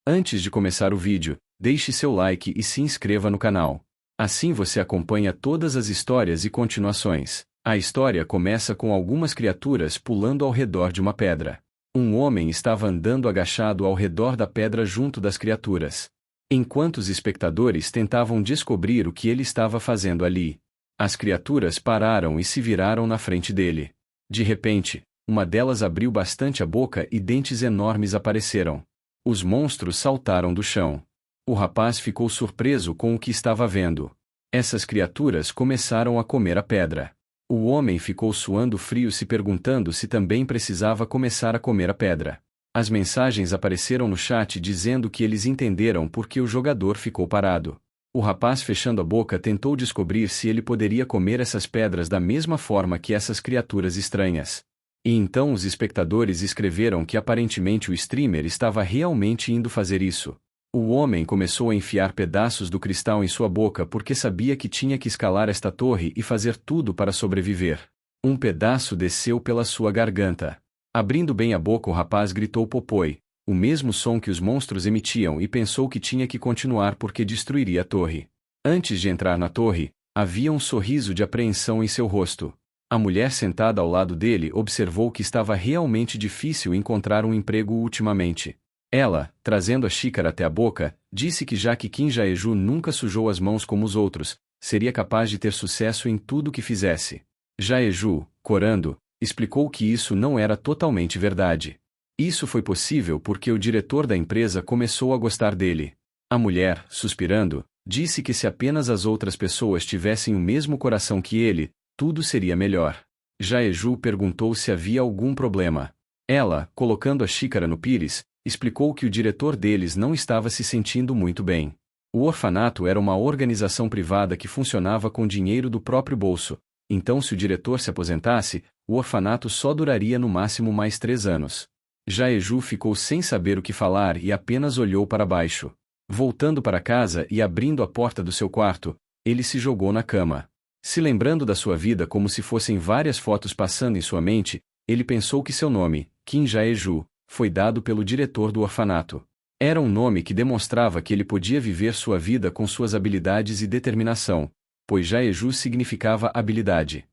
Antes de começar o vídeo, deixe seu like e se inscreva no canal. Assim você acompanha todas as histórias e continuações. A história começa com algumas criaturas pulando ao redor de uma pedra. Um homem estava andando agachado ao redor da pedra junto das criaturas. Enquanto os espectadores tentavam descobrir o que ele estava fazendo ali, as criaturas pararam e se viraram na frente dele. De repente, uma delas abriu bastante a boca e dentes enormes apareceram. Os monstros saltaram do chão. O rapaz ficou surpreso com o que estava vendo. Essas criaturas começaram a comer a pedra. O homem ficou suando frio se perguntando se também precisava começar a comer a pedra. As mensagens apareceram no chat dizendo que eles entenderam porque o jogador ficou parado. O rapaz fechando a boca tentou descobrir se ele poderia comer essas pedras da mesma forma que essas criaturas estranhas. E então os espectadores escreveram que aparentemente o streamer estava realmente indo fazer isso. O homem começou a enfiar pedaços do cristal em sua boca porque sabia que tinha que escalar esta torre e fazer tudo para sobreviver. Um pedaço desceu pela sua garganta. Abrindo bem a boca, o rapaz gritou popoi, o mesmo som que os monstros emitiam, e pensou que tinha que continuar porque destruiria a torre. Antes de entrar na torre, havia um sorriso de apreensão em seu rosto. A mulher sentada ao lado dele observou que estava realmente difícil encontrar um emprego ultimamente. Ela, trazendo a xícara até a boca, disse que já que Kim Jae-ju nunca sujou as mãos como os outros, seria capaz de ter sucesso em tudo que fizesse. Jae-ju, corando, explicou que isso não era totalmente verdade. Isso foi possível porque o diretor da empresa começou a gostar dele. A mulher, suspirando, disse que se apenas as outras pessoas tivessem o mesmo coração que ele, tudo seria melhor. Jae-ju perguntou se havia algum problema. Ela, colocando a xícara no pires, explicou que o diretor deles não estava se sentindo muito bem. O orfanato era uma organização privada que funcionava com dinheiro do próprio bolso, então se o diretor se aposentasse, o orfanato só duraria no máximo mais 3 anos. Jae-ju ficou sem saber o que falar e apenas olhou para baixo. Voltando para casa e abrindo a porta do seu quarto, ele se jogou na cama. Se lembrando da sua vida como se fossem várias fotos passando em sua mente, ele pensou que seu nome, Kim Jae-ju, foi dado pelo diretor do orfanato. Era um nome que demonstrava que ele podia viver sua vida com suas habilidades e determinação, pois Jae-ju significava habilidade.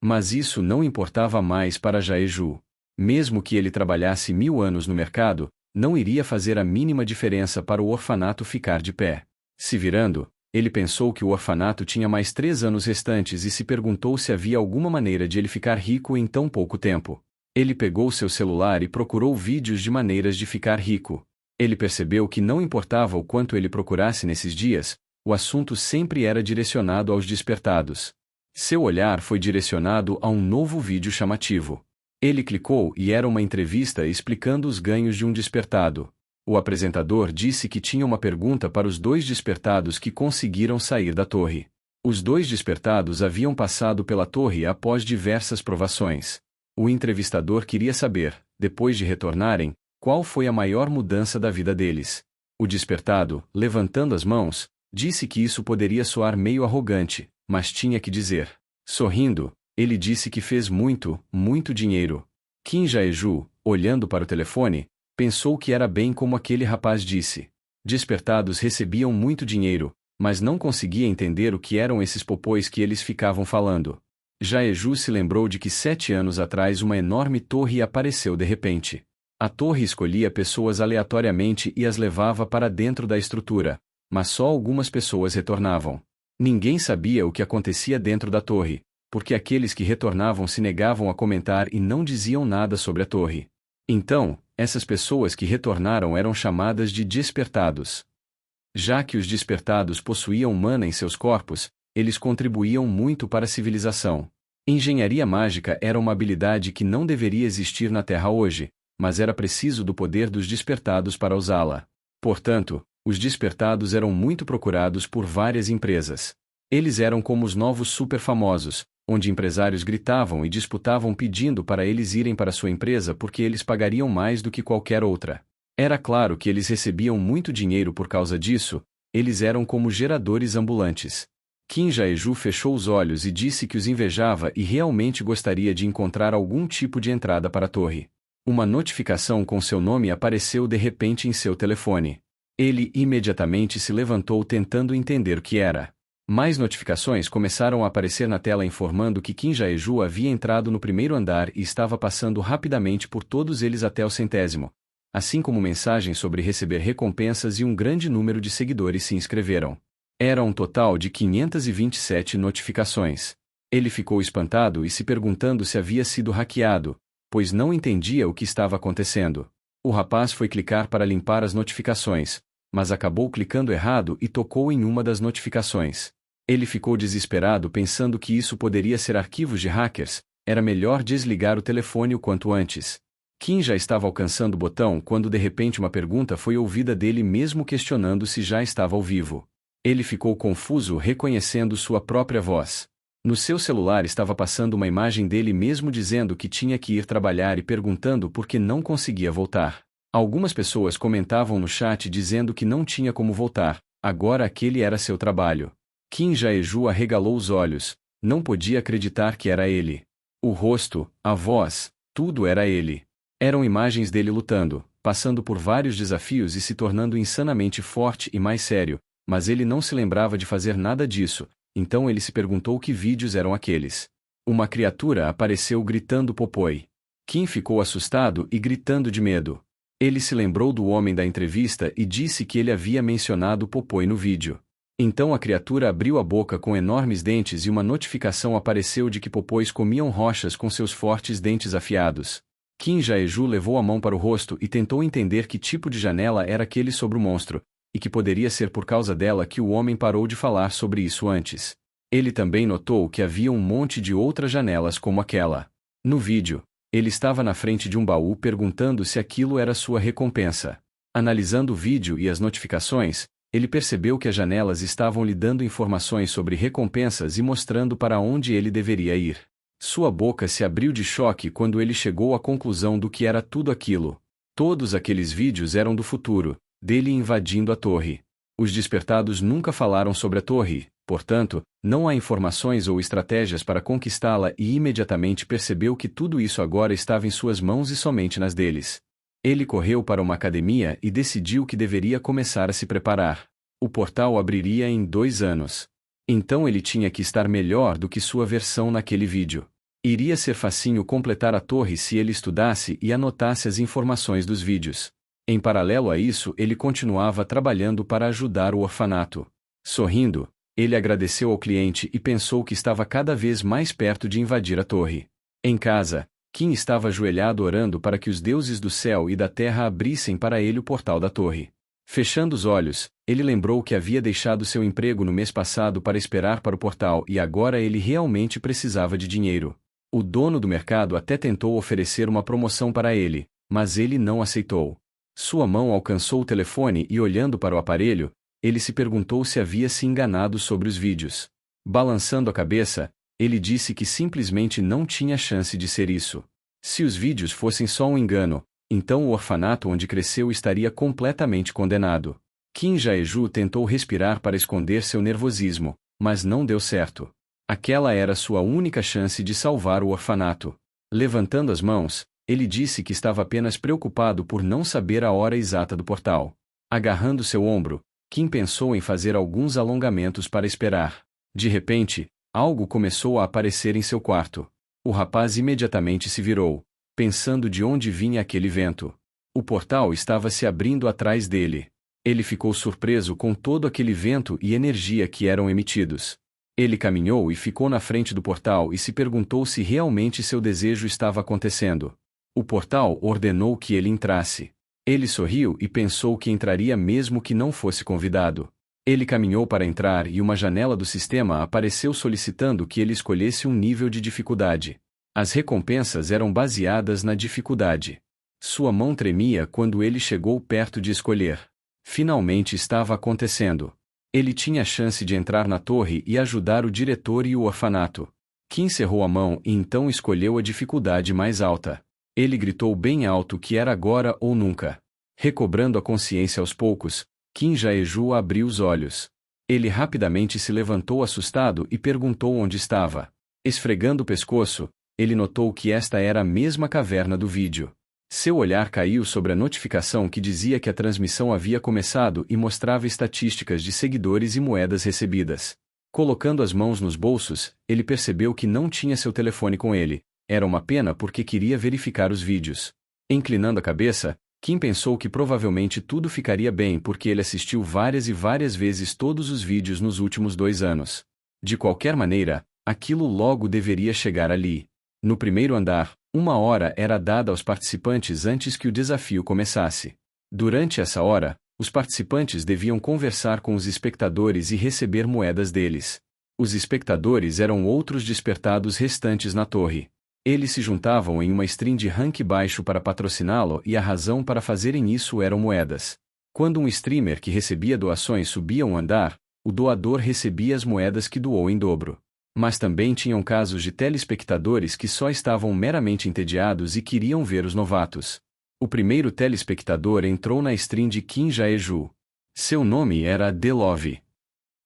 Mas isso não importava mais para Jae-ju. Mesmo que ele trabalhasse 1000 anos no mercado, não iria fazer a mínima diferença para o orfanato ficar de pé. Se virando, ele pensou que o orfanato tinha mais 3 anos restantes e se perguntou se havia alguma maneira de ele ficar rico em tão pouco tempo. Ele pegou seu celular e procurou vídeos de maneiras de ficar rico. Ele percebeu que não importava o quanto ele procurasse nesses dias, o assunto sempre era direcionado aos despertados. Seu olhar foi direcionado a um novo vídeo chamativo. Ele clicou e era uma entrevista explicando os ganhos de um despertado. O apresentador disse que tinha uma pergunta para os 2 despertados que conseguiram sair da torre. Os 2 despertados haviam passado pela torre após diversas provações. O entrevistador queria saber, depois de retornarem, qual foi a maior mudança da vida deles. O despertado, levantando as mãos, disse que isso poderia soar meio arrogante, mas tinha que dizer. Sorrindo, ele disse que fez muito, muito dinheiro. Kim Jae-ju, olhando para o telefone, pensou que era bem como aquele rapaz disse. Despertados recebiam muito dinheiro, mas não conseguia entender o que eram esses popôs que eles ficavam falando. Jae-ju se lembrou de que 7 anos atrás uma enorme torre apareceu de repente. A torre escolhia pessoas aleatoriamente e as levava para dentro da estrutura, mas só algumas pessoas retornavam. Ninguém sabia o que acontecia dentro da torre, porque aqueles que retornavam se negavam a comentar e não diziam nada sobre a torre. Então, essas pessoas que retornaram eram chamadas de despertados. Já que os despertados possuíam mana em seus corpos, eles contribuíam muito para a civilização. Engenharia mágica era uma habilidade que não deveria existir na Terra hoje, mas era preciso do poder dos despertados para usá-la. Portanto, os despertados eram muito procurados por várias empresas. Eles eram como os novos super-famosos, onde empresários gritavam e disputavam pedindo para eles irem para sua empresa porque eles pagariam mais do que qualquer outra. Era claro que eles recebiam muito dinheiro por causa disso, eles eram como geradores ambulantes. Kim Jae-ju fechou os olhos e disse que os invejava e realmente gostaria de encontrar algum tipo de entrada para a torre. Uma notificação com seu nome apareceu de repente em seu telefone. Ele imediatamente se levantou tentando entender o que era. Mais notificações começaram a aparecer na tela informando que Kim Jae-ju havia entrado no primeiro andar e estava passando rapidamente por todos eles até o 100º. Assim como mensagens sobre receber recompensas e um grande número de seguidores se inscreveram. Era um total de 527 notificações. Ele ficou espantado e se perguntando se havia sido hackeado, pois não entendia o que estava acontecendo. O rapaz foi clicar para limpar as notificações, mas acabou clicando errado e tocou em uma das notificações. Ele ficou desesperado pensando que isso poderia ser arquivos de hackers, era melhor desligar o telefone o quanto antes. Kim já estava alcançando o botão quando de repente uma pergunta foi ouvida dele mesmo questionando se já estava ao vivo. Ele ficou confuso reconhecendo sua própria voz. No seu celular estava passando uma imagem dele mesmo dizendo que tinha que ir trabalhar e perguntando por que não conseguia voltar. Algumas pessoas comentavam no chat dizendo que não tinha como voltar, agora aquele era seu trabalho. Kim Jae-ju arregalou os olhos, não podia acreditar que era ele. O rosto, a voz, tudo era ele. Eram imagens dele lutando, passando por vários desafios e se tornando insanamente forte e mais sério, mas ele não se lembrava de fazer nada disso, então ele se perguntou que vídeos eram aqueles. Uma criatura apareceu gritando Popoi. Kim ficou assustado e gritando de medo. Ele se lembrou do homem da entrevista e disse que ele havia mencionado Popoi no vídeo. Então a criatura abriu a boca com enormes dentes e uma notificação apareceu de que Popois comiam rochas com seus fortes dentes afiados. Kim Jae-ju levou a mão para o rosto e tentou entender que tipo de janela era aquele sobre o monstro, e que poderia ser por causa dela que o homem parou de falar sobre isso antes. Ele também notou que havia um monte de outras janelas como aquela. No vídeo, ele estava na frente de um baú perguntando se aquilo era sua recompensa. Analisando o vídeo e as notificações, ele percebeu que as janelas estavam lhe dando informações sobre recompensas e mostrando para onde ele deveria ir. Sua boca se abriu de choque quando ele chegou à conclusão do que era tudo aquilo. Todos aqueles vídeos eram do futuro, dele invadindo a torre. Os despertados nunca falaram sobre a torre, portanto, não há informações ou estratégias para conquistá-la e imediatamente percebeu que tudo isso agora estava em suas mãos e somente nas deles. Ele correu para uma academia e decidiu que deveria começar a se preparar. O portal abriria em 2 anos. Então ele tinha que estar melhor do que sua versão naquele vídeo. Iria ser facinho completar a torre se ele estudasse e anotasse as informações dos vídeos. Em paralelo a isso, ele continuava trabalhando para ajudar o orfanato. Sorrindo, ele agradeceu ao cliente e pensou que estava cada vez mais perto de invadir a torre. Em casa, Kim estava ajoelhado orando para que os deuses do céu e da terra abrissem para ele o portal da torre. Fechando os olhos, ele lembrou que havia deixado seu emprego no mês passado para esperar para o portal e agora ele realmente precisava de dinheiro. O dono do mercado até tentou oferecer uma promoção para ele, mas ele não aceitou. Sua mão alcançou o telefone e olhando para o aparelho, ele se perguntou se havia se enganado sobre os vídeos. Balançando a cabeça, ele disse que simplesmente não tinha chance de ser isso. Se os vídeos fossem só um engano, então o orfanato onde cresceu estaria completamente condenado. Kim Jae-ju tentou respirar para esconder seu nervosismo, mas não deu certo. Aquela era sua única chance de salvar o orfanato. Levantando as mãos, ele disse que estava apenas preocupado por não saber a hora exata do portal. Agarrando seu ombro, Kim pensou em fazer alguns alongamentos para esperar. De repente, algo começou a aparecer em seu quarto. O rapaz imediatamente se virou, pensando de onde vinha aquele vento. O portal estava se abrindo atrás dele. Ele ficou surpreso com todo aquele vento e energia que eram emitidos. Ele caminhou e ficou na frente do portal e se perguntou se realmente seu desejo estava acontecendo. O portal ordenou que ele entrasse. Ele sorriu e pensou que entraria mesmo que não fosse convidado. Ele caminhou para entrar e uma janela do sistema apareceu solicitando que ele escolhesse um nível de dificuldade. As recompensas eram baseadas na dificuldade. Sua mão tremia quando ele chegou perto de escolher. Finalmente estava acontecendo. Ele tinha a chance de entrar na torre e ajudar o diretor e o orfanato. Kim cerrou a mão e então escolheu a dificuldade mais alta. Ele gritou bem alto que era agora ou nunca. Recobrando a consciência aos poucos, Kim Jae-ju abriu os olhos. Ele rapidamente se levantou assustado e perguntou onde estava. Esfregando o pescoço, ele notou que esta era a mesma caverna do vídeo. Seu olhar caiu sobre a notificação que dizia que a transmissão havia começado e mostrava estatísticas de seguidores e moedas recebidas. Colocando as mãos nos bolsos, ele percebeu que não tinha seu telefone com ele. Era uma pena porque queria verificar os vídeos. Inclinando a cabeça, Kim pensou que provavelmente tudo ficaria bem porque ele assistiu várias e várias vezes todos os vídeos nos últimos 2 anos. De qualquer maneira, aquilo logo deveria chegar ali. No primeiro andar, 1 hora era dada aos participantes antes que o desafio começasse. Durante essa hora, os participantes deviam conversar com os espectadores e receber moedas deles. Os espectadores eram outros despertados restantes na torre. Eles se juntavam em uma stream de rank baixo para patrociná-lo e a razão para fazerem isso eram moedas. Quando um streamer que recebia doações subia um andar, o doador recebia as moedas que doou em dobro. Mas também tinham casos de telespectadores que só estavam meramente entediados e queriam ver os novatos. O primeiro telespectador entrou na stream de Kim Jae-ju. Seu nome era DeLove.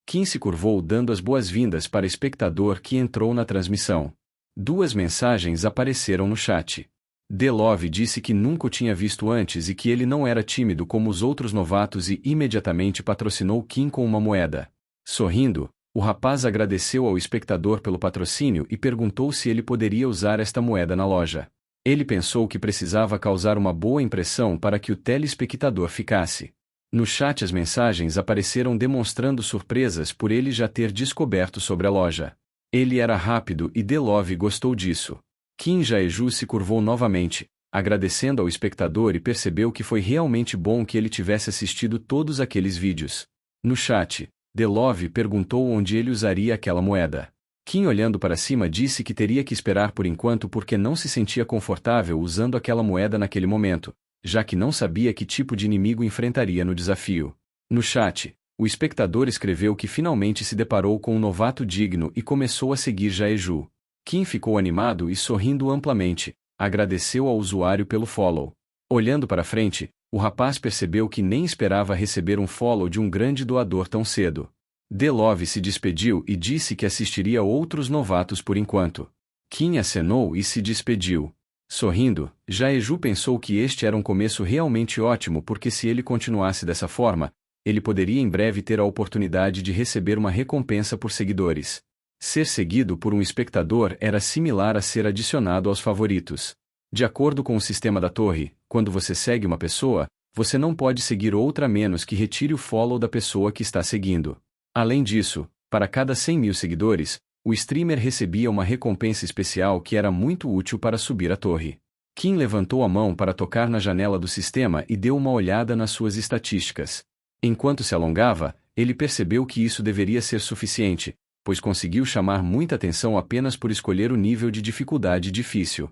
Kim se curvou dando as boas-vindas para o espectador que entrou na transmissão. 2 mensagens apareceram no chat. DeLove disse que nunca o tinha visto antes e que ele não era tímido como os outros novatos e imediatamente patrocinou Kim com uma moeda. Sorrindo, o rapaz agradeceu ao espectador pelo patrocínio e perguntou se ele poderia usar esta moeda na loja. Ele pensou que precisava causar uma boa impressão para que o telespectador ficasse. No chat as mensagens apareceram demonstrando surpresas por ele já ter descoberto sobre a loja. Ele era rápido e DeLove gostou disso. Kim Jae-ju se curvou novamente, agradecendo ao espectador e percebeu que foi realmente bom que ele tivesse assistido todos aqueles vídeos. No chat, DeLove perguntou onde ele usaria aquela moeda. Kim, olhando para cima, disse que teria que esperar por enquanto porque não se sentia confortável usando aquela moeda naquele momento, já que não sabia que tipo de inimigo enfrentaria no desafio. No chat, o espectador escreveu que finalmente se deparou com um novato digno e começou a seguir Jae-ju. Kim ficou animado e sorrindo amplamente, agradeceu ao usuário pelo follow. Olhando para frente, o rapaz percebeu que nem esperava receber um follow de um grande doador tão cedo. DeLove se despediu e disse que assistiria outros novatos por enquanto. Kim acenou e se despediu. Sorrindo, Jae-ju pensou que este era um começo realmente ótimo porque se ele continuasse dessa forma, ele poderia em breve ter a oportunidade de receber uma recompensa por seguidores. Ser seguido por um espectador era similar a ser adicionado aos favoritos. De acordo com o sistema da torre, quando você segue uma pessoa, você não pode seguir outra a menos que retire o follow da pessoa que está seguindo. Além disso, para cada 100.000 seguidores, o streamer recebia uma recompensa especial que era muito útil para subir a torre. Kim levantou a mão para tocar na janela do sistema e deu uma olhada nas suas estatísticas. Enquanto se alongava, ele percebeu que isso deveria ser suficiente, pois conseguiu chamar muita atenção apenas por escolher o nível de dificuldade difícil.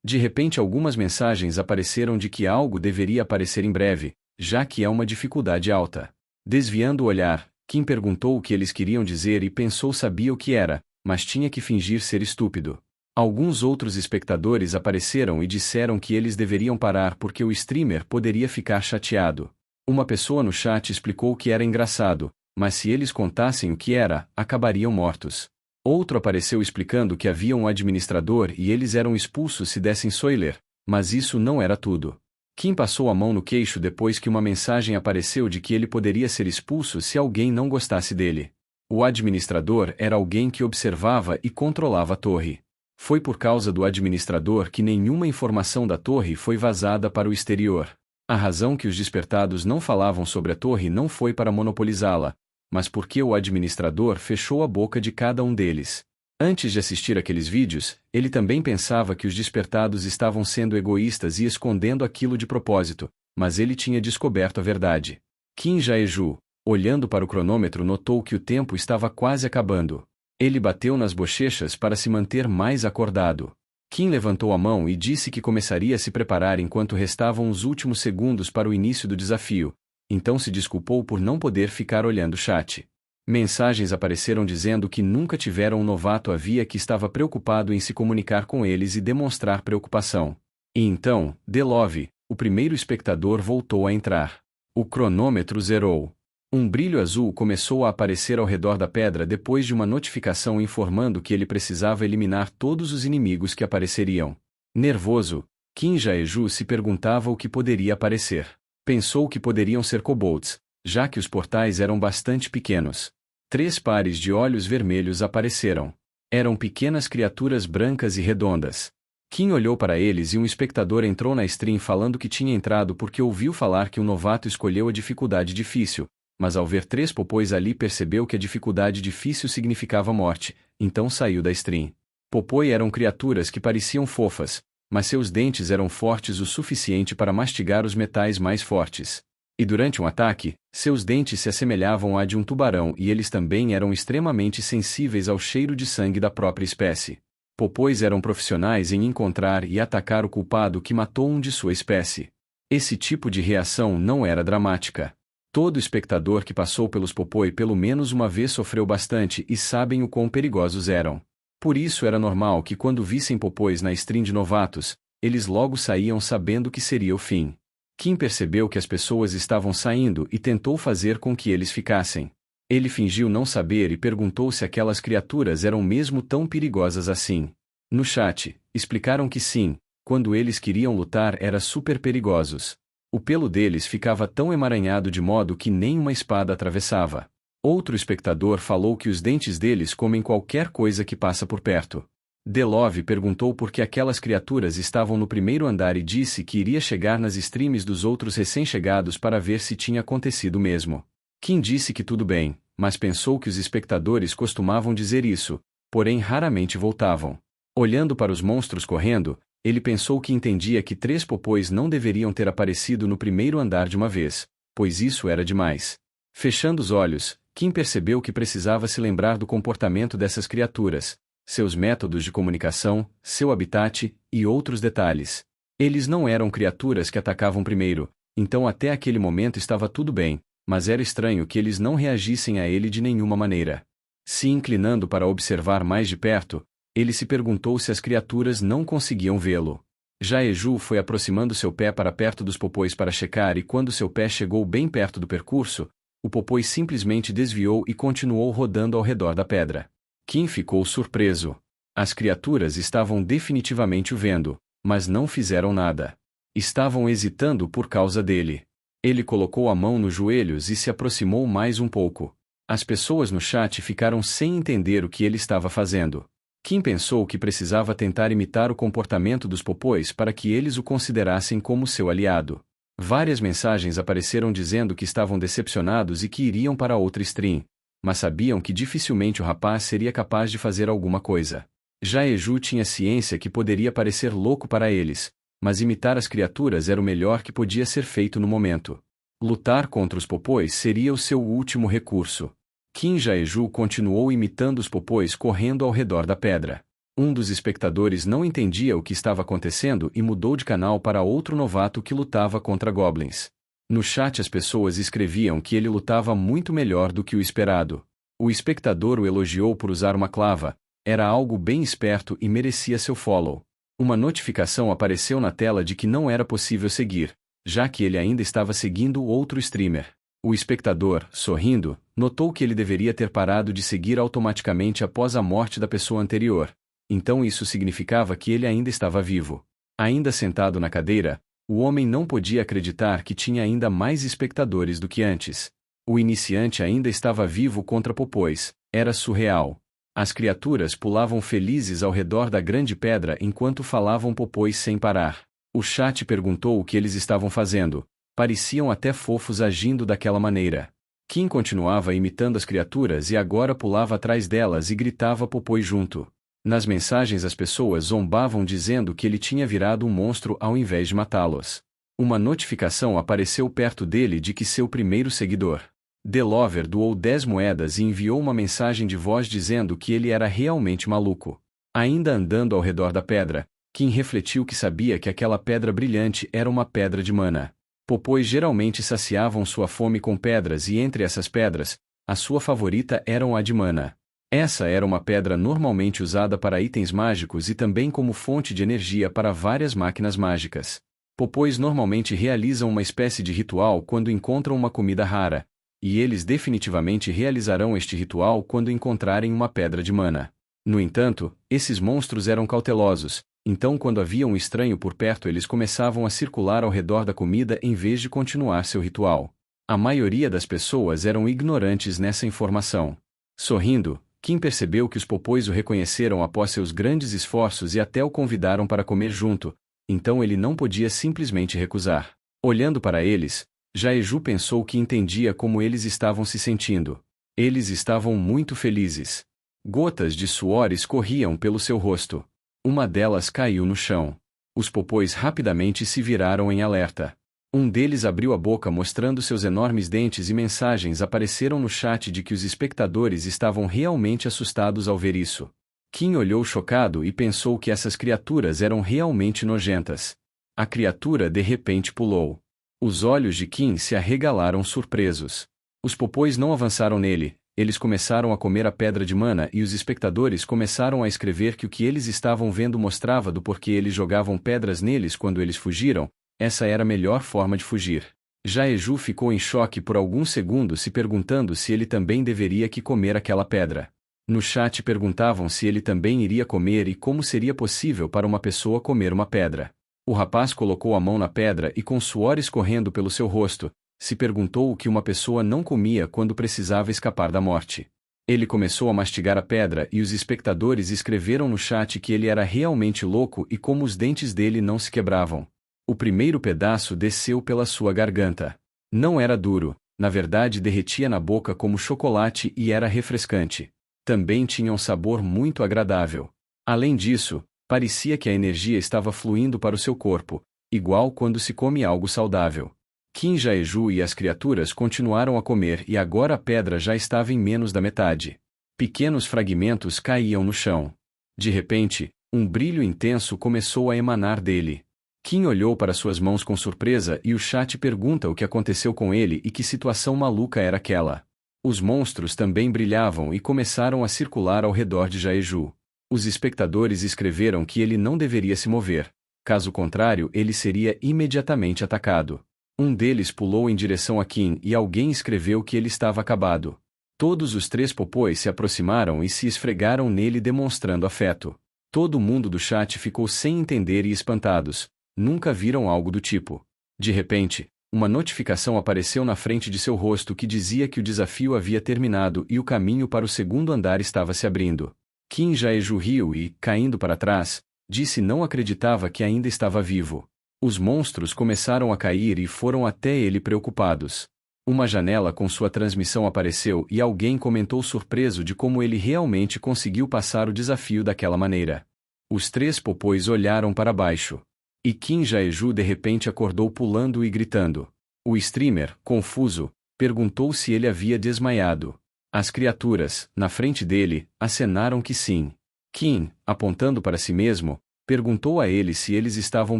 De repente algumas mensagens apareceram de que algo deveria aparecer em breve, já que é uma dificuldade alta. Desviando o olhar, Kim perguntou o que eles queriam dizer e pensou sabia o que era, mas tinha que fingir ser estúpido. Alguns outros espectadores apareceram e disseram que eles deveriam parar porque o streamer poderia ficar chateado. Uma pessoa no chat explicou que era engraçado, mas se eles contassem o que era, acabariam mortos. Outro apareceu explicando que havia um administrador e eles eram expulsos se dessem spoiler, mas isso não era tudo. Kim passou a mão no queixo depois que uma mensagem apareceu de que ele poderia ser expulso se alguém não gostasse dele. O administrador era alguém que observava e controlava a torre. Foi por causa do administrador que nenhuma informação da torre foi vazada para o exterior. A razão que os despertados não falavam sobre a torre não foi para monopolizá-la, mas porque o administrador fechou a boca de cada um deles. Antes de assistir aqueles vídeos, ele também pensava que os despertados estavam sendo egoístas e escondendo aquilo de propósito, mas ele tinha descoberto a verdade. Kim Jae-ju, olhando para o cronômetro, notou que o tempo estava quase acabando. Ele bateu nas bochechas para se manter mais acordado. Kim levantou a mão e disse que começaria a se preparar enquanto restavam os últimos segundos para o início do desafio, então se desculpou por não poder ficar olhando o chat. Mensagens apareceram dizendo que nunca tiveram um novato havia que estava preocupado em se comunicar com eles e demonstrar preocupação. E então, DeLove, o primeiro espectador, voltou a entrar. O cronômetro zerou. Um brilho azul começou a aparecer ao redor da pedra depois de uma notificação informando que ele precisava eliminar todos os inimigos que apareceriam. Nervoso, Kim Jae-ju se perguntava o que poderia aparecer. Pensou que poderiam ser kobolds, já que os portais eram bastante pequenos. 3 pares de olhos vermelhos apareceram. Eram pequenas criaturas brancas e redondas. Kim olhou para eles e um espectador entrou na stream falando que tinha entrado porque ouviu falar que um novato escolheu a dificuldade difícil, mas ao ver 3 popôs ali percebeu que a dificuldade difícil significava morte, então saiu da stream. Popoi eram criaturas que pareciam fofas, mas seus dentes eram fortes o suficiente para mastigar os metais mais fortes. E durante um ataque, seus dentes se assemelhavam à de um tubarão e eles também eram extremamente sensíveis ao cheiro de sangue da própria espécie. Popôs eram profissionais em encontrar e atacar o culpado que matou um de sua espécie. Esse tipo de reação não era dramática. Todo espectador que passou pelos popoi pelo menos uma vez sofreu bastante e sabem o quão perigosos eram. Por isso era normal que quando vissem popôs na stream de novatos, eles logo saíam sabendo que seria o fim. Kim percebeu que as pessoas estavam saindo e tentou fazer com que eles ficassem. Ele fingiu não saber e perguntou se aquelas criaturas eram mesmo tão perigosas assim. No chat, explicaram que sim, quando eles queriam lutar era super perigosos. O pelo deles ficava tão emaranhado de modo que nem uma espada atravessava. Outro espectador falou que os dentes deles comem qualquer coisa que passa por perto. Delove perguntou por que aquelas criaturas estavam no primeiro andar e disse que iria chegar nas streams dos outros recém-chegados para ver se tinha acontecido mesmo. Kim disse que tudo bem, mas pensou que os espectadores costumavam dizer isso, porém raramente voltavam. Olhando para os monstros correndo, ele pensou que entendia que 3 popôs não deveriam ter aparecido no primeiro andar de uma vez, pois isso era demais. Fechando os olhos, Kim percebeu que precisava se lembrar do comportamento dessas criaturas, seus métodos de comunicação, seu habitat e outros detalhes. Eles não eram criaturas que atacavam primeiro, então até aquele momento estava tudo bem, mas era estranho que eles não reagissem a ele de nenhuma maneira. Se inclinando para observar mais de perto, ele se perguntou se as criaturas não conseguiam vê-lo. Jae-ju foi aproximando seu pé para perto dos popôs para checar e quando seu pé chegou bem perto do percurso, o popô simplesmente desviou e continuou rodando ao redor da pedra. Kim ficou surpreso. As criaturas estavam definitivamente o vendo, mas não fizeram nada. Estavam hesitando por causa dele. Ele colocou a mão nos joelhos e se aproximou mais um pouco. As pessoas no chat ficaram sem entender o que ele estava fazendo. Kim pensou que precisava tentar imitar o comportamento dos popôs para que eles o considerassem como seu aliado. Várias mensagens apareceram dizendo que estavam decepcionados e que iriam para outra stream, mas sabiam que dificilmente o rapaz seria capaz de fazer alguma coisa. Jae-ju tinha ciência que poderia parecer louco para eles, mas imitar as criaturas era o melhor que podia ser feito no momento. Lutar contra os popôs seria o seu último recurso. Kim Jae-ju continuou imitando os popôs correndo ao redor da pedra. Um dos espectadores não entendia o que estava acontecendo e mudou de canal para outro novato que lutava contra goblins. No chat as pessoas escreviam que ele lutava muito melhor do que o esperado. O espectador o elogiou por usar uma clava, era algo bem esperto e merecia seu follow. Uma notificação apareceu na tela de que não era possível seguir, já que ele ainda estava seguindo outro streamer. O espectador, sorrindo, notou que ele deveria ter parado de seguir automaticamente após a morte da pessoa anterior. Então isso significava que ele ainda estava vivo. Ainda sentado na cadeira, o homem não podia acreditar que tinha ainda mais espectadores do que antes. O iniciante ainda estava vivo contra popôs, era surreal. As criaturas pulavam felizes ao redor da grande pedra enquanto falavam popôs sem parar. O chat perguntou o que eles estavam fazendo. Pareciam até fofos agindo daquela maneira. Kim continuava imitando as criaturas e agora pulava atrás delas e gritava popôs junto. Nas mensagens as pessoas zombavam dizendo que ele tinha virado um monstro ao invés de matá-los. Uma notificação apareceu perto dele de que seu primeiro seguidor, Delover, doou 10 moedas e enviou uma mensagem de voz dizendo que ele era realmente maluco. Ainda andando ao redor da pedra, Kim refletiu que sabia que aquela pedra brilhante era uma pedra de mana. Popôs geralmente saciavam sua fome com pedras e entre essas pedras, a sua favorita era a de mana. Essa era uma pedra normalmente usada para itens mágicos e também como fonte de energia para várias máquinas mágicas. Popôs normalmente realizam uma espécie de ritual quando encontram uma comida rara, e eles definitivamente realizarão este ritual quando encontrarem uma pedra de mana. No entanto, esses monstros eram cautelosos, Então, quando havia um estranho por perto, eles começavam a circular ao redor da comida em vez de continuar seu ritual. A maioria das pessoas eram ignorantes nessa informação. Sorrindo, Kim percebeu que os popôs o reconheceram após seus grandes esforços e até o convidaram para comer junto, então ele não podia simplesmente recusar. Olhando para eles, Jaeju pensou que entendia como eles estavam se sentindo. Eles estavam muito felizes. Gotas de suor escorriam pelo seu rosto. Uma delas caiu no chão. Os popôs rapidamente se viraram em alerta. Um deles abriu a boca mostrando seus enormes dentes e mensagens apareceram no chat de que os espectadores estavam realmente assustados ao ver isso. Kim olhou chocado e pensou que essas criaturas eram realmente nojentas. A criatura de repente pulou. Os olhos de Kim se arregalaram surpresos. Os popôs não avançaram nele, eles começaram a comer a pedra de mana e os espectadores começaram a escrever que o que eles estavam vendo mostrava do porquê eles jogavam pedras neles quando eles fugiram, essa era a melhor forma de fugir. Jaeju ficou em choque por alguns segundos se perguntando se ele também deveria que comer aquela pedra. No chat perguntavam se ele também iria comer e como seria possível para uma pessoa comer uma pedra. O rapaz colocou a mão na pedra e com suor escorrendo pelo seu rosto, se perguntou o que uma pessoa não comia quando precisava escapar da morte. Ele começou a mastigar a pedra e os espectadores escreveram no chat que ele era realmente louco e como os dentes dele não se quebravam. O primeiro pedaço desceu pela sua garganta. Não era duro, na verdade derretia na boca como chocolate e era refrescante. Também tinha um sabor muito agradável. Além disso, parecia que a energia estava fluindo para o seu corpo, igual quando se come algo saudável. Kim Jaeju e as criaturas continuaram a comer e agora a pedra já estava em menos da metade. Pequenos fragmentos caíam no chão. De repente, um brilho intenso começou a emanar dele. Kim olhou para suas mãos com surpresa e o chat pergunta o que aconteceu com ele e que situação maluca era aquela. Os monstros também brilhavam e começaram a circular ao redor de Jaeju. Os espectadores escreveram que ele não deveria se mover, caso contrário ele seria imediatamente atacado. Um deles pulou em direção a Kim e alguém escreveu que ele estava acabado. Todos os 3 popôs se aproximaram e se esfregaram nele demonstrando afeto. Todo mundo do chat ficou sem entender e espantados, nunca viram algo do tipo. De repente, uma notificação apareceu na frente de seu rosto que dizia que o desafio havia terminado e o caminho para o segundo andar estava se abrindo. Kim Jaeju riu e, caindo para trás, disse não acreditava que ainda estava vivo. Os monstros começaram a cair e foram até ele preocupados. Uma janela com sua transmissão apareceu e alguém comentou surpreso de como ele realmente conseguiu passar o desafio daquela maneira. Os 3 popôs olharam para baixo. E Kim Jaeju de repente acordou pulando e gritando. O streamer, confuso, perguntou se ele havia desmaiado. As criaturas, na frente dele, acenaram que sim. Kim, apontando para si mesmo, perguntou a ele se eles estavam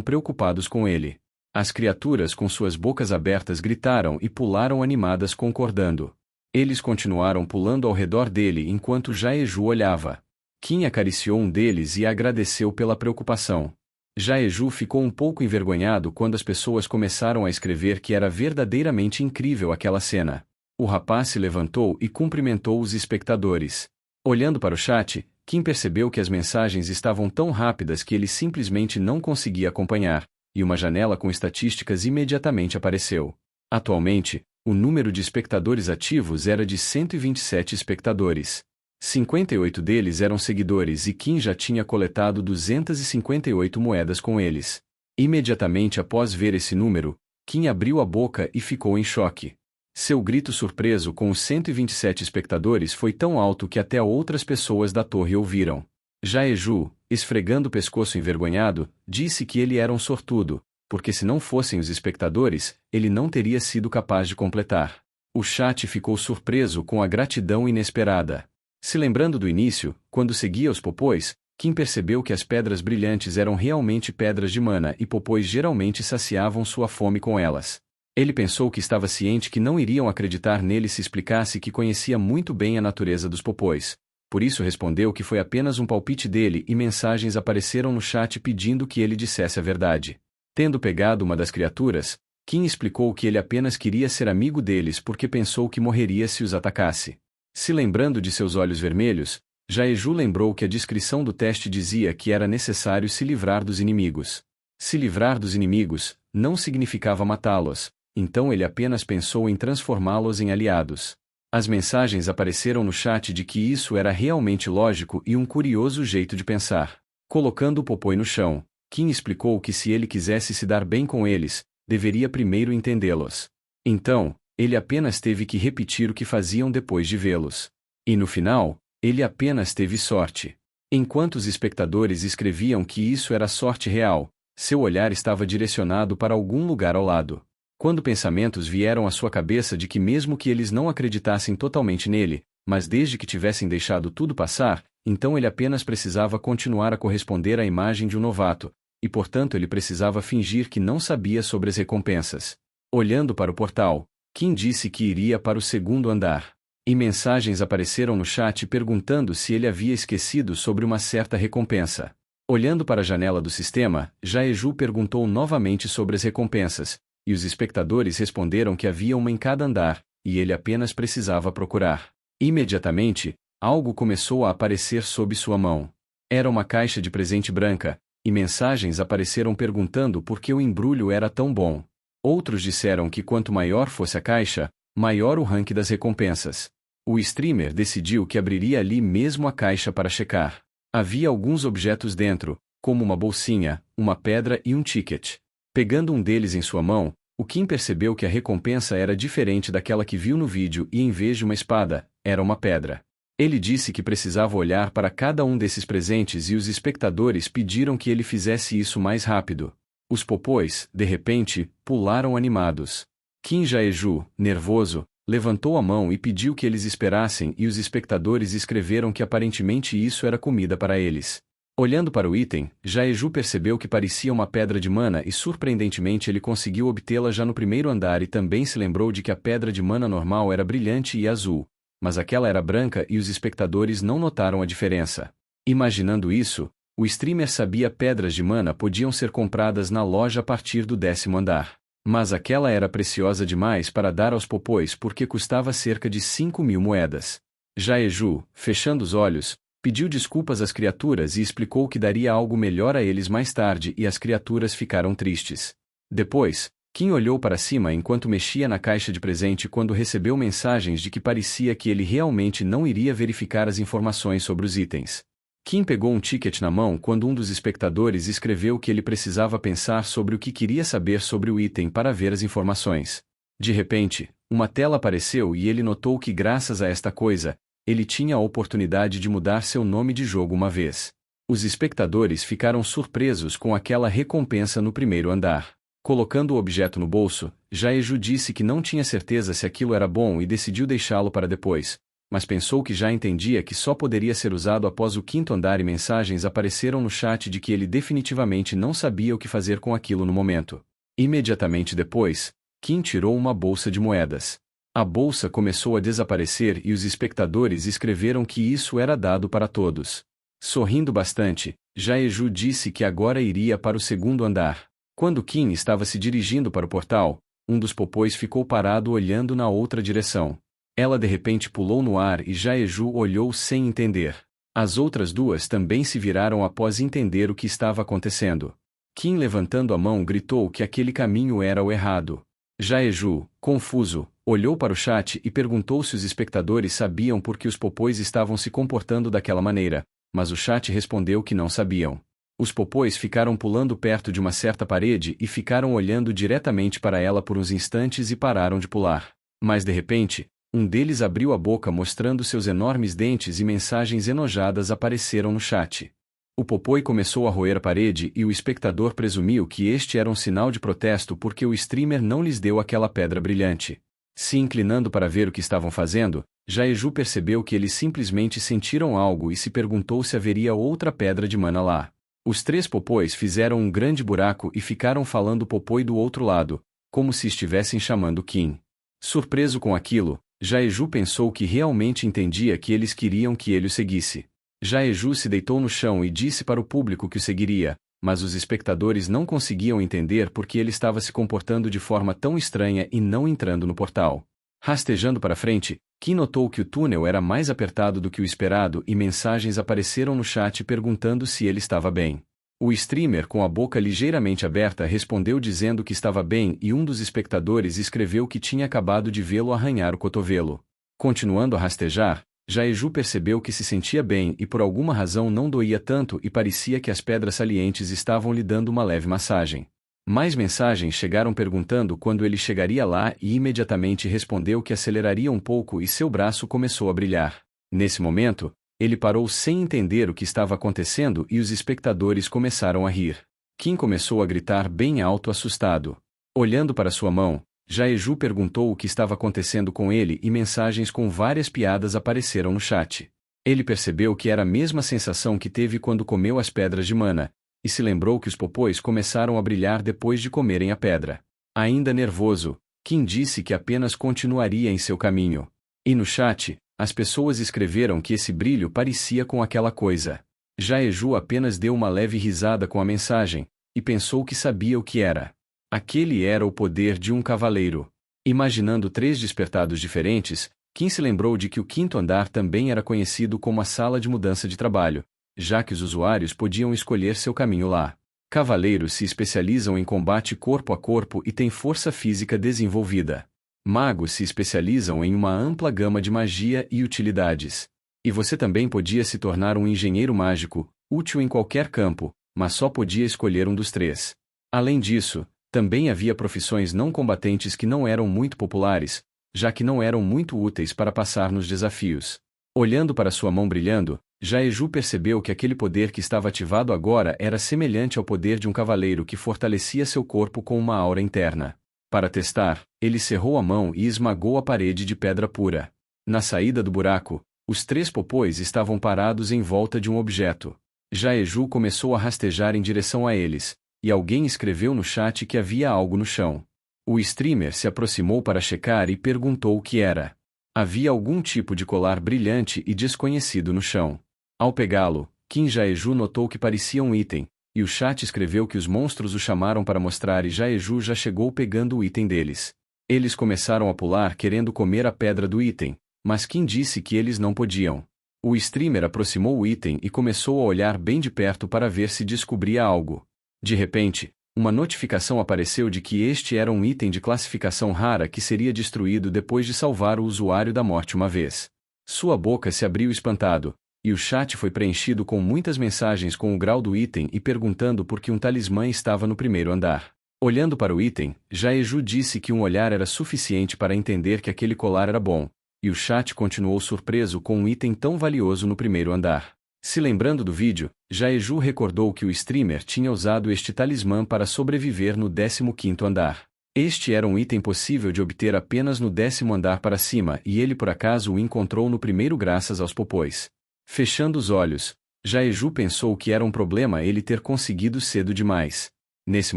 preocupados com ele. As criaturas com suas bocas abertas gritaram e pularam animadas concordando. Eles continuaram pulando ao redor dele enquanto Jaeju olhava. Kim acariciou um deles e agradeceu pela preocupação. Jaeju ficou um pouco envergonhado quando as pessoas começaram a escrever que era verdadeiramente incrível aquela cena. O rapaz se levantou e cumprimentou os espectadores. Olhando para o chat, Kim percebeu que as mensagens estavam tão rápidas que ele simplesmente não conseguia acompanhar, e uma janela com estatísticas imediatamente apareceu. Atualmente, o número de espectadores ativos era de 127 espectadores. 58 deles eram seguidores e Kim já tinha coletado 258 moedas com eles. Imediatamente após ver esse número, Kim abriu a boca e ficou em choque. Seu grito surpreso com os 127 espectadores foi tão alto que até outras pessoas da torre ouviram. Jaeju, esfregando o pescoço envergonhado, disse que ele era um sortudo, porque se não fossem os espectadores, ele não teria sido capaz de completar. O chat ficou surpreso com a gratidão inesperada. Se lembrando do início, quando seguia os popôs, Kim percebeu que as pedras brilhantes eram realmente pedras de mana e popôs geralmente saciavam sua fome com elas. Ele pensou que estava ciente que não iriam acreditar nele se explicasse que conhecia muito bem a natureza dos popôs. Por isso respondeu que foi apenas um palpite dele e mensagens apareceram no chat pedindo que ele dissesse a verdade. Tendo pegado uma das criaturas, Kim explicou que ele apenas queria ser amigo deles porque pensou que morreria se os atacasse. Se lembrando de seus olhos vermelhos, Jaeju lembrou que a descrição do teste dizia que era necessário se livrar dos inimigos. Se livrar dos inimigos não significava matá-los, então ele apenas pensou em transformá-los em aliados. As mensagens apareceram no chat de que isso era realmente lógico e um curioso jeito de pensar. Colocando o Popoi no chão, Kim explicou que se ele quisesse se dar bem com eles, deveria primeiro entendê-los. Então, ele apenas teve que repetir o que faziam depois de vê-los. E no final, ele apenas teve sorte. Enquanto os espectadores escreviam que isso era sorte real, seu olhar estava direcionado para algum lugar ao lado. Quando pensamentos vieram à sua cabeça de que mesmo que eles não acreditassem totalmente nele, mas desde que tivessem deixado tudo passar, então ele apenas precisava continuar a corresponder à imagem de um novato, e portanto ele precisava fingir que não sabia sobre as recompensas. Olhando para o portal, Kim disse que iria para o segundo andar. E mensagens apareceram no chat perguntando se ele havia esquecido sobre uma certa recompensa. Olhando para a janela do sistema, Jaeju perguntou novamente sobre as recompensas, e os espectadores responderam que havia uma em cada andar, e ele apenas precisava procurar. Imediatamente, algo começou a aparecer sob sua mão. Era uma caixa de presente branca, e mensagens apareceram perguntando por que o embrulho era tão bom. Outros disseram que quanto maior fosse a caixa, maior o rank das recompensas. O streamer decidiu que abriria ali mesmo a caixa para checar. Havia alguns objetos dentro, como uma bolsinha, uma pedra e um ticket. Pegando um deles em sua mão, o Kim percebeu que a recompensa era diferente daquela que viu no vídeo e em vez de uma espada, era uma pedra. Ele disse que precisava olhar para cada um desses presentes e os espectadores pediram que ele fizesse isso mais rápido. Os popôs, de repente, pularam animados. Kim Jaeju, nervoso, levantou a mão e pediu que eles esperassem e os espectadores escreveram que aparentemente isso era comida para eles. Olhando para o item, Jaeju percebeu que parecia uma pedra de mana e surpreendentemente ele conseguiu obtê-la já no primeiro andar e também se lembrou de que a pedra de mana normal era brilhante e azul, mas aquela era branca e os espectadores não notaram a diferença. Imaginando isso, o streamer sabia que pedras de mana podiam ser compradas na loja a partir do 10º andar. Mas aquela era preciosa demais para dar aos popôs porque custava cerca de 5.000 moedas. Jaeju, fechando os olhos, pediu desculpas às criaturas e explicou que daria algo melhor a eles mais tarde e as criaturas ficaram tristes. Depois, Kim olhou para cima enquanto mexia na caixa de presente quando recebeu mensagens de que parecia que ele realmente não iria verificar as informações sobre os itens. Kim pegou um ticket na mão quando um dos espectadores escreveu que ele precisava pensar sobre o que queria saber sobre o item para ver as informações. De repente, uma tela apareceu e ele notou que graças a esta coisa, ele tinha a oportunidade de mudar seu nome de jogo uma vez. Os espectadores ficaram surpresos com aquela recompensa no primeiro andar. Colocando o objeto no bolso, Jaeju disse que não tinha certeza se aquilo era bom e decidiu deixá-lo para depois, mas pensou que já entendia que só poderia ser usado após o 5º andar e mensagens apareceram no chat de que ele definitivamente não sabia o que fazer com aquilo no momento. Imediatamente depois, Kim tirou uma bolsa de moedas. A bolsa começou a desaparecer e os espectadores escreveram que isso era dado para todos. Sorrindo bastante, Jaeju disse que agora iria para o 2º andar. Quando Kim estava se dirigindo para o portal, um dos popôs ficou parado olhando na outra direção. Ela de repente pulou no ar e Jaeju olhou sem entender. As outras duas também se viraram após entender o que estava acontecendo. Kim levantando a mão gritou que aquele caminho era o errado. Jaeju, confuso, olhou para o chat e perguntou se os espectadores sabiam por que os popôs estavam se comportando daquela maneira, mas o chat respondeu que não sabiam. Os popôs ficaram pulando perto de uma certa parede e ficaram olhando diretamente para ela por uns instantes e pararam de pular. Mas de repente, um deles abriu a boca mostrando seus enormes dentes e mensagens enojadas apareceram no chat. O popoi começou a roer a parede e o espectador presumiu que este era um sinal de protesto porque o streamer não lhes deu aquela pedra brilhante. Se inclinando para ver o que estavam fazendo, Jaeju percebeu que eles simplesmente sentiram algo e se perguntou se haveria outra pedra de mana lá. Os 3 popôs fizeram um grande buraco e ficaram falando popoi do outro lado, como se estivessem chamando Kim. Surpreso com aquilo, Jaeju pensou que realmente entendia que eles queriam que ele o seguisse. Jaeju se deitou no chão e disse para o público que o seguiria, mas os espectadores não conseguiam entender por que ele estava se comportando de forma tão estranha e não entrando no portal. Rastejando para frente, Kim notou que o túnel era mais apertado do que o esperado e mensagens apareceram no chat perguntando se ele estava bem. O streamer com a boca ligeiramente aberta respondeu dizendo que estava bem e um dos espectadores escreveu que tinha acabado de vê-lo arranhar o cotovelo. Continuando a rastejar, Jaeju percebeu que se sentia bem e por alguma razão não doía tanto e parecia que as pedras salientes estavam lhe dando uma leve massagem. Mais mensagens chegaram perguntando quando ele chegaria lá e imediatamente respondeu que aceleraria um pouco e seu braço começou a brilhar. Nesse momento, ele parou sem entender o que estava acontecendo e os espectadores começaram a rir. Kim começou a gritar bem alto assustado. Olhando para sua mão, Jaeju perguntou o que estava acontecendo com ele e mensagens com várias piadas apareceram no chat. Ele percebeu que era a mesma sensação que teve quando comeu as pedras de mana, e se lembrou que os popôs começaram a brilhar depois de comerem a pedra. Ainda nervoso, Kim disse que apenas continuaria em seu caminho. E no chat, as pessoas escreveram que esse brilho parecia com aquela coisa. Jaeju apenas deu uma leve risada com a mensagem, e pensou que sabia o que era. Aquele era o poder de um cavaleiro. Imaginando 3 despertados diferentes, Kim se lembrou de que o 5º andar também era conhecido como a sala de mudança de trabalho, já que os usuários podiam escolher seu caminho lá. Cavaleiros se especializam em combate corpo a corpo e têm força física desenvolvida. Magos se especializam em uma ampla gama de magia e utilidades. E você também podia se tornar um engenheiro mágico, útil em qualquer campo, mas só podia escolher um dos 3. Além disso, também havia profissões não combatentes que não eram muito populares, já que não eram muito úteis para passar nos desafios. Olhando para sua mão brilhando, Jaeju percebeu que aquele poder que estava ativado agora era semelhante ao poder de um cavaleiro que fortalecia seu corpo com uma aura interna. Para testar, ele cerrou a mão e esmagou a parede de pedra pura. Na saída do buraco, os 3 popôs estavam parados em volta de um objeto. Jaeju começou a rastejar em direção a eles, e alguém escreveu no chat que havia algo no chão. O streamer se aproximou para checar e perguntou o que era. Havia algum tipo de colar brilhante e desconhecido no chão. Ao pegá-lo, Kim Jaeju notou que parecia um item, e o chat escreveu que os monstros o chamaram para mostrar e Jaeju já chegou pegando o item deles. Eles começaram a pular querendo comer a pedra do item, mas Kim disse que eles não podiam. O streamer aproximou o item e começou a olhar bem de perto para ver se descobria algo. De repente, uma notificação apareceu de que este era um item de classificação rara que seria destruído depois de salvar o usuário da morte uma vez. Sua boca se abriu espantado, e o chat foi preenchido com muitas mensagens com o grau do item e perguntando por que um talismã estava no 1º andar. Olhando para o item, Jaeju disse que um olhar era suficiente para entender que aquele colar era bom, e o chat continuou surpreso com um item tão valioso no 1º andar. Se lembrando do vídeo, Jaeju recordou que o streamer tinha usado este talismã para sobreviver no 15º andar. Este era um item possível de obter apenas no 10º andar para cima e ele por acaso o encontrou no 1º graças aos popôs. Fechando os olhos, Jaeju pensou que era um problema ele ter conseguido cedo demais. Nesse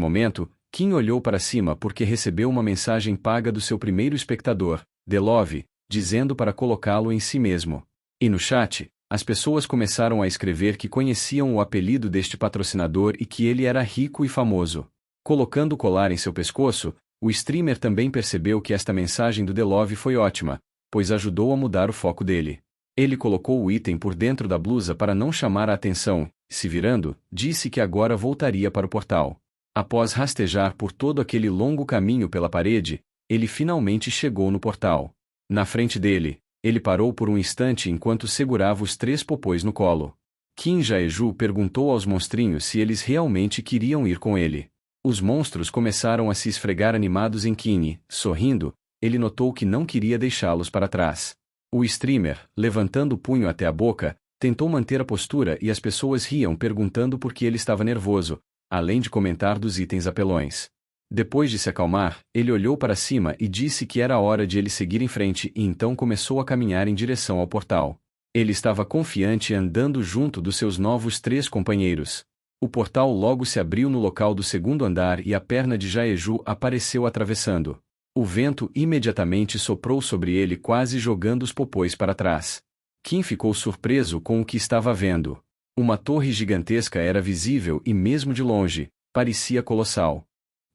momento, Kim olhou para cima porque recebeu uma mensagem paga do seu primeiro espectador, Delove, dizendo para colocá-lo em si mesmo. E no chat, as pessoas começaram a escrever que conheciam o apelido deste patrocinador e que ele era rico e famoso. Colocando o colar em seu pescoço, o streamer também percebeu que esta mensagem do Delove foi ótima, pois ajudou a mudar o foco dele. Ele colocou o item por dentro da blusa para não chamar a atenção, se virando, disse que agora voltaria para o portal. Após rastejar por todo aquele longo caminho pela parede, ele finalmente chegou no portal. Na frente dele, ele parou por um instante enquanto segurava os 3 popôs no colo. Kim Jaeju perguntou aos monstrinhos se eles realmente queriam ir com ele. Os monstros começaram a se esfregar animados em Kim e, sorrindo, ele notou que não queria deixá-los para trás. O streamer, levantando o punho até a boca, tentou manter a postura e as pessoas riam perguntando por que ele estava nervoso, além de comentar dos itens apelões. Depois de se acalmar, ele olhou para cima e disse que era hora de ele seguir em frente e então começou a caminhar em direção ao portal. Ele estava confiante andando junto dos seus novos 3 companheiros. O portal logo se abriu no local do 2º andar e a perna de Jaeju apareceu atravessando. O vento imediatamente soprou sobre ele quase jogando os popôs para trás. Kim ficou surpreso com o que estava vendo. Uma torre gigantesca era visível e mesmo de longe, parecia colossal.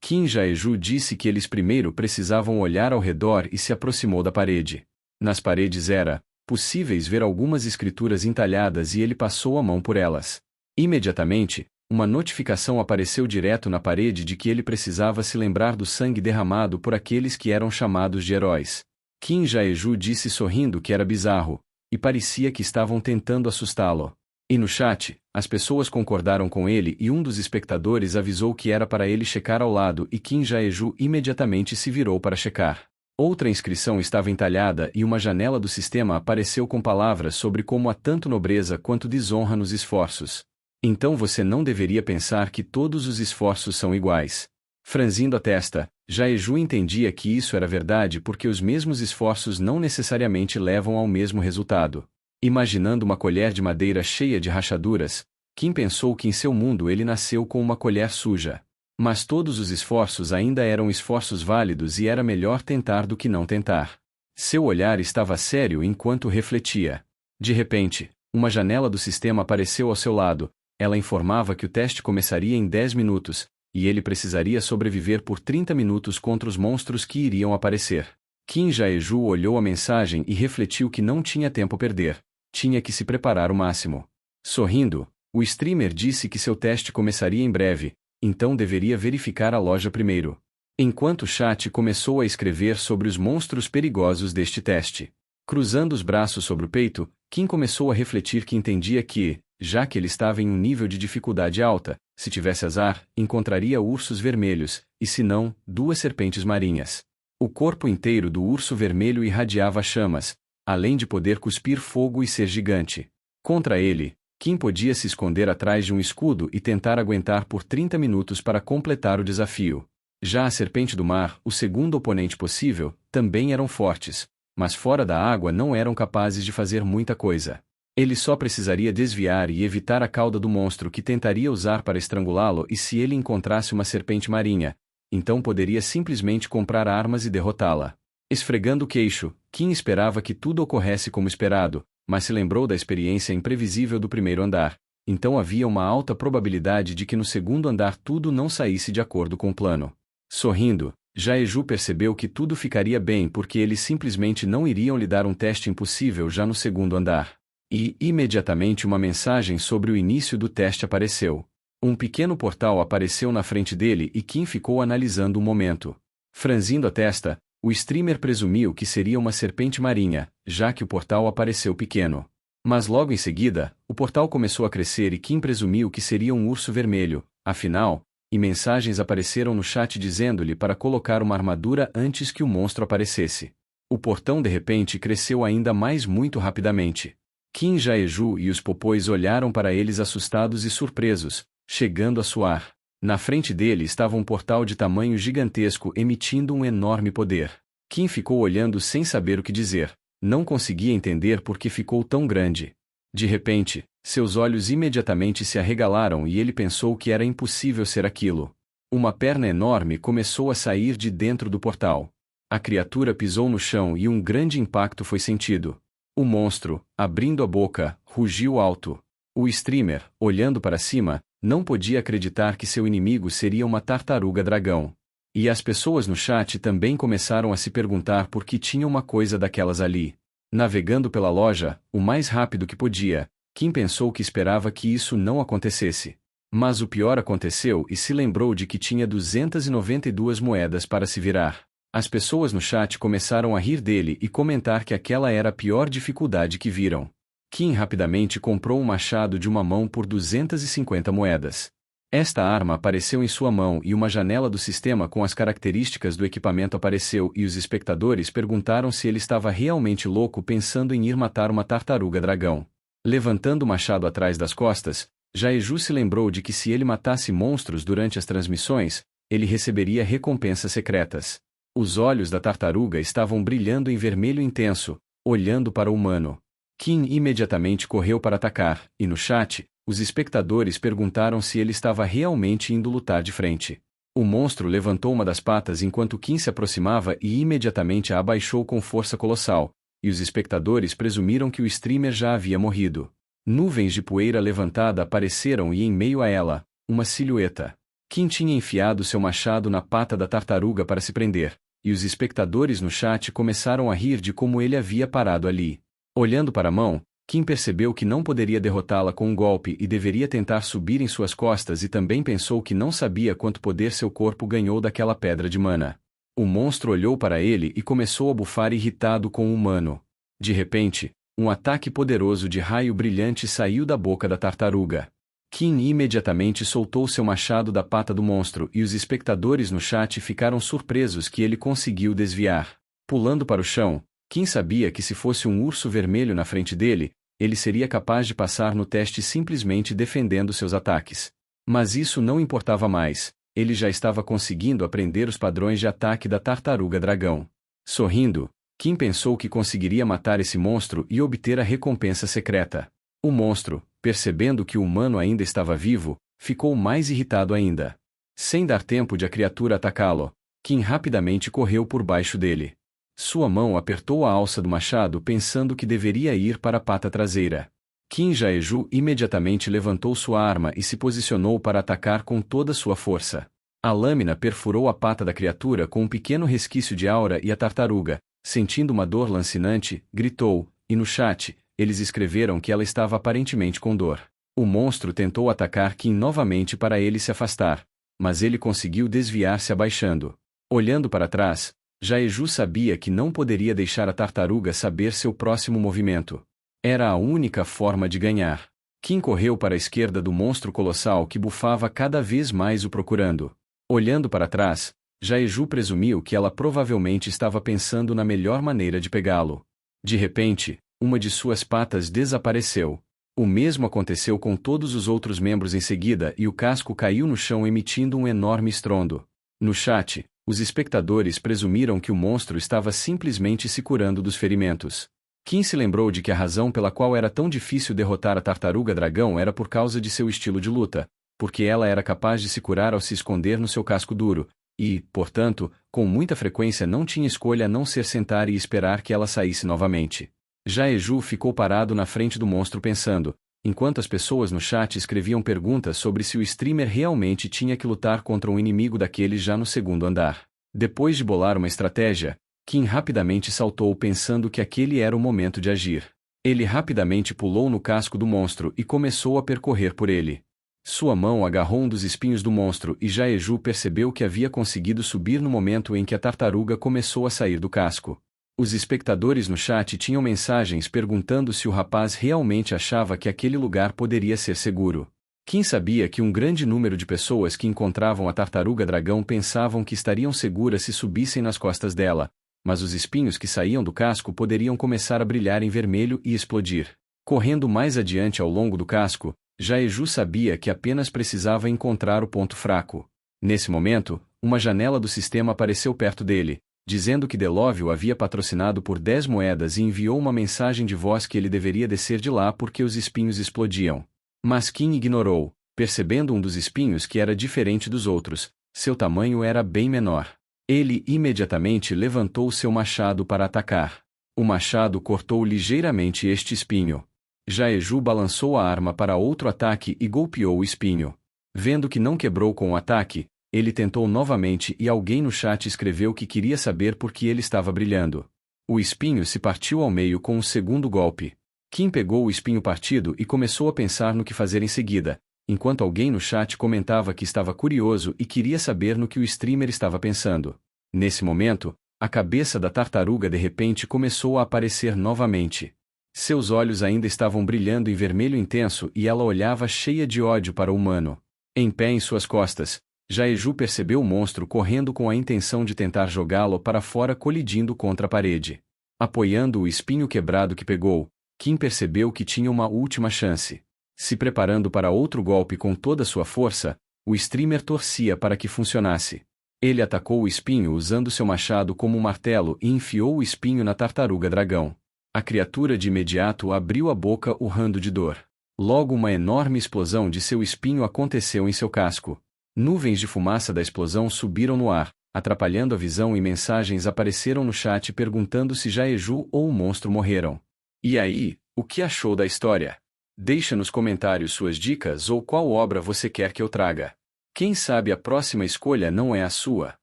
Kim Jae-ju disse que eles primeiro precisavam olhar ao redor e se aproximou da parede. Nas paredes era possíveis ver algumas escrituras entalhadas e ele passou a mão por elas. Imediatamente, uma notificação apareceu direto na parede de que ele precisava se lembrar do sangue derramado por aqueles que eram chamados de heróis. Kim Jae-ju disse sorrindo que era bizarro, e parecia que estavam tentando assustá-lo. E no chat, as pessoas concordaram com ele e um dos espectadores avisou que era para ele checar ao lado e Kim Jae-ju imediatamente se virou para checar. Outra inscrição estava entalhada e uma janela do sistema apareceu com palavras sobre como há tanto nobreza quanto desonra nos esforços. Então você não deveria pensar que todos os esforços são iguais. Franzindo a testa, Jae-ju entendia que isso era verdade porque os mesmos esforços não necessariamente levam ao mesmo resultado. Imaginando uma colher de madeira cheia de rachaduras, Kim pensou que em seu mundo ele nasceu com uma colher suja. Mas todos os esforços ainda eram esforços válidos e era melhor tentar do que não tentar. Seu olhar estava sério enquanto refletia. De repente, uma janela do sistema apareceu ao seu lado. Ela informava que o teste começaria em 10 minutos, e ele precisaria sobreviver por 30 minutos contra os monstros que iriam aparecer. Kim Jae-ju olhou a mensagem e refletiu que não tinha tempo a perder. Tinha que se preparar o máximo. Sorrindo, o streamer disse que seu teste começaria em breve, então deveria verificar a loja primeiro. Enquanto o chat começou a escrever sobre os monstros perigosos deste teste. Cruzando os braços sobre o peito, Kim começou a refletir que entendia que, já que ele estava em um nível de dificuldade alta, se tivesse azar, encontraria ursos vermelhos, e se não, 2 serpentes marinhas. O corpo inteiro do urso vermelho irradiava chamas, além de poder cuspir fogo e ser gigante. Contra ele, Kim podia se esconder atrás de um escudo e tentar aguentar por 30 minutos para completar o desafio. Já a serpente do mar, o segundo oponente possível, também eram fortes, mas fora da água não eram capazes de fazer muita coisa. Ele só precisaria desviar e evitar a cauda do monstro que tentaria usar para estrangulá-lo e se ele encontrasse uma serpente marinha, então poderia simplesmente comprar armas e derrotá-la. Esfregando o queixo, Kim esperava que tudo ocorresse como esperado, mas se lembrou da experiência imprevisível do primeiro andar, então havia uma alta probabilidade de que no segundo andar tudo não saísse de acordo com o plano. Sorrindo, Jae-ju percebeu que tudo ficaria bem porque eles simplesmente não iriam lhe dar um teste impossível já no segundo andar. E, imediatamente uma mensagem sobre o início do teste apareceu. Um pequeno portal apareceu na frente dele e Kim ficou analisando o momento. Franzindo a testa, o streamer presumiu que seria uma serpente marinha, já que o portal apareceu pequeno. Mas logo em seguida, o portal começou a crescer e Kim presumiu que seria um urso vermelho, afinal, e mensagens apareceram no chat dizendo-lhe para colocar uma armadura antes que o monstro aparecesse. O portão de repente cresceu ainda mais muito rapidamente. Kim Jae-ju e os popôs olharam para eles assustados e surpresos, chegando a suar. Na frente dele estava um portal de tamanho gigantesco emitindo um enorme poder. Kim ficou olhando sem saber o que dizer. Não conseguia entender por que ficou tão grande. De repente, seus olhos imediatamente se arregalaram e ele pensou que era impossível ser aquilo. Uma perna enorme começou a sair de dentro do portal. A criatura pisou no chão e um grande impacto foi sentido. O monstro, abrindo a boca, rugiu alto. O streamer, olhando para cima, não podia acreditar que seu inimigo seria uma tartaruga-dragão. E as pessoas no chat também começaram a se perguntar por que tinha uma coisa daquelas ali. Navegando pela loja, o mais rápido que podia, Kim pensou que esperava que isso não acontecesse. Mas o pior aconteceu e se lembrou de que tinha 292 moedas para se virar. As pessoas no chat começaram a rir dele e comentar que aquela era a pior dificuldade que viram. Kim rapidamente comprou um machado de uma mão por 250 moedas. Esta arma apareceu em sua mão e uma janela do sistema com as características do equipamento apareceu e os espectadores perguntaram se ele estava realmente louco pensando em ir matar uma tartaruga-dragão. Levantando o machado atrás das costas, Jae-ju se lembrou de que se ele matasse monstros durante as transmissões, ele receberia recompensas secretas. Os olhos da tartaruga estavam brilhando em vermelho intenso, olhando para o humano. Kim imediatamente correu para atacar, e no chat, os espectadores perguntaram se ele estava realmente indo lutar de frente. O monstro levantou uma das patas enquanto Kim se aproximava e imediatamente a abaixou com força colossal, e os espectadores presumiram que o streamer já havia morrido. Nuvens de poeira levantada apareceram e em meio a ela, uma silhueta. Kim tinha enfiado seu machado na pata da tartaruga para se prender, e os espectadores no chat começaram a rir de como ele havia parado ali. Olhando para a mão, Kim percebeu que não poderia derrotá-la com um golpe e deveria tentar subir em suas costas, e também pensou que não sabia quanto poder seu corpo ganhou daquela pedra de mana. O monstro olhou para ele e começou a bufar irritado com o humano. De repente, um ataque poderoso de raio brilhante saiu da boca da tartaruga. Kim imediatamente soltou seu machado da pata do monstro e os espectadores no chat ficaram surpresos que ele conseguiu desviar. Pulando para o chão, Kim sabia que se fosse um urso vermelho na frente dele, ele seria capaz de passar no teste simplesmente defendendo seus ataques. Mas isso não importava mais, ele já estava conseguindo aprender os padrões de ataque da tartaruga-dragão. Sorrindo, Kim pensou que conseguiria matar esse monstro e obter a recompensa secreta. O monstro, percebendo que o humano ainda estava vivo, ficou mais irritado ainda. Sem dar tempo de a criatura atacá-lo, Kim rapidamente correu por baixo dele. Sua mão apertou a alça do machado pensando que deveria ir para a pata traseira. Kim Jaeju imediatamente levantou sua arma e se posicionou para atacar com toda sua força. A lâmina perfurou a pata da criatura com um pequeno resquício de aura e a tartaruga, sentindo uma dor lancinante, gritou, e no chat, eles escreveram que ela estava aparentemente com dor. O monstro tentou atacar Kim novamente para ele se afastar, mas ele conseguiu desviar-se abaixando. Olhando para trás, Jaeju sabia que não poderia deixar a tartaruga saber seu próximo movimento. Era a única forma de ganhar. Kim correu para a esquerda do monstro colossal que bufava cada vez mais o procurando. Olhando para trás, Jaeju presumiu que ela provavelmente estava pensando na melhor maneira de pegá-lo. De repente, uma de suas patas desapareceu. O mesmo aconteceu com todos os outros membros em seguida e o casco caiu no chão emitindo um enorme estrondo. No chat, os espectadores presumiram que o monstro estava simplesmente se curando dos ferimentos. Kim se lembrou de que a razão pela qual era tão difícil derrotar a tartaruga-dragão era por causa de seu estilo de luta, porque ela era capaz de se curar ao se esconder no seu casco duro, e, portanto, com muita frequência não tinha escolha a não ser sentar e esperar que ela saísse novamente. Jaeju ficou parado na frente do monstro pensando, enquanto as pessoas no chat escreviam perguntas sobre se o streamer realmente tinha que lutar contra um inimigo daqueles já no segundo andar. Depois de bolar uma estratégia, Kim rapidamente saltou pensando que aquele era o momento de agir. Ele rapidamente pulou no casco do monstro e começou a percorrer por ele. Sua mão agarrou um dos espinhos do monstro e Jaeju percebeu que havia conseguido subir no momento em que a tartaruga começou a sair do casco. Os espectadores no chat tinham mensagens perguntando se o rapaz realmente achava que aquele lugar poderia ser seguro. Kim sabia que um grande número de pessoas que encontravam a tartaruga-dragão pensavam que estariam seguras se subissem nas costas dela, mas os espinhos que saíam do casco poderiam começar a brilhar em vermelho e explodir. Correndo mais adiante ao longo do casco, Jaeju sabia que apenas precisava encontrar o ponto fraco. Nesse momento, uma janela do sistema apareceu perto dele, dizendo que Delove o havia patrocinado por 10 moedas e enviou uma mensagem de voz que ele deveria descer de lá porque os espinhos explodiam. Mas Kim ignorou, percebendo um dos espinhos que era diferente dos outros, seu tamanho era bem menor. Ele imediatamente levantou seu machado para atacar. O machado cortou ligeiramente este espinho. Jaeju balançou a arma para outro ataque e golpeou o espinho. Vendo que não quebrou com o ataque, ele tentou novamente e alguém no chat escreveu que queria saber por que ele estava brilhando. O espinho se partiu ao meio com o segundo golpe. Kim pegou o espinho partido e começou a pensar no que fazer em seguida, enquanto alguém no chat comentava que estava curioso e queria saber no que o streamer estava pensando. Nesse momento, a cabeça da tartaruga de repente começou a aparecer novamente. Seus olhos ainda estavam brilhando em vermelho intenso e ela olhava cheia de ódio para o humano. Em pé em suas costas, Jaeju percebeu o monstro correndo com a intenção de tentar jogá-lo para fora colidindo contra a parede. Apoiando o espinho quebrado que pegou, Kim percebeu que tinha uma última chance. Se preparando para outro golpe com toda sua força, o streamer torcia para que funcionasse. Ele atacou o espinho usando seu machado como um martelo e enfiou o espinho na tartaruga-dragão. A criatura de imediato abriu a boca urrando de dor. Logo uma enorme explosão de seu espinho aconteceu em seu casco. Nuvens de fumaça da explosão subiram no ar, atrapalhando a visão e mensagens apareceram no chat perguntando se Jaeju ou o monstro morreram. E aí, o que achou da história? Deixa nos comentários suas dicas ou qual obra você quer que eu traga. Quem sabe a próxima escolha não é a sua?